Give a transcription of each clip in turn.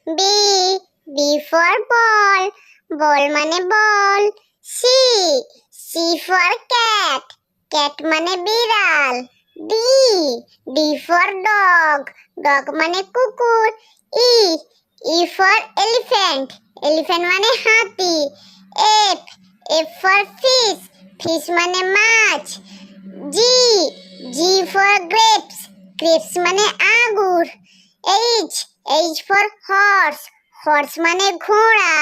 B B for ball, ball মানে ball. C C for cat, cat মানে বিড়াল। D D for dog, dog মানে কুকুর। E E for elephant, elephant মানে হাতি। F F for fish, fish মানে মাছ। G G for grapes, grapes মানে আঙ্গুর। H H for horse, horse মানে ঘোড়া।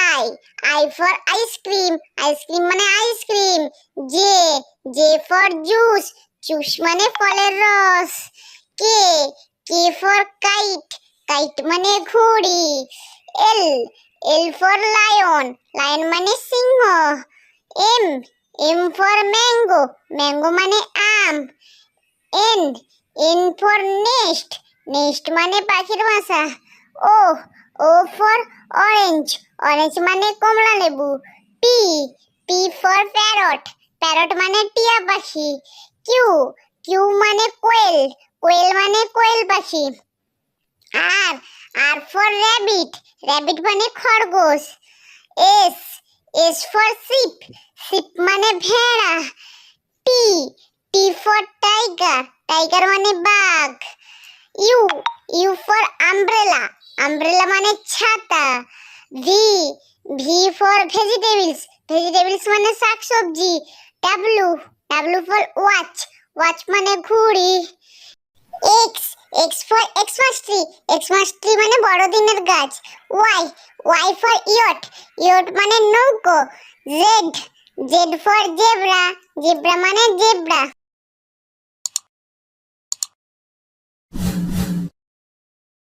I I for ice cream, ice cream মানে ice cream. J J for juice, juice মানে ফলের রস। K K for kite, kite মানে ঘুড়ি। L L for lion, lion মানে সিংহ। M M for mango, mango মানে আম। N N for nest, nest মানে পাখির বাসা। O O for orange, orange মানে কমলা লেবু। P P for parrot, parrot মানে টিয়া পাখি। কিউ কিউ মানে কোয়েল, কোয়েল মানে কোয়েল পাখি। R R for rabbit, rabbit মানে খরগোশ। S S for sheep, sheep মানে ভেড়া। T T for tiger, tiger মানে বাঘ। U U for umbrella, umbrella মানে ছাতা। V V for vegetables, vegetables মানে শাকসবজি। W W for watch, watch মানে ঘড়ি। X X for Xmas tree, Xmas tree মানে বড়দিনের গাছ। Y Y for yacht, yacht মানে নৌকো। Z Z for zebra, zebra মানে জেব্রা।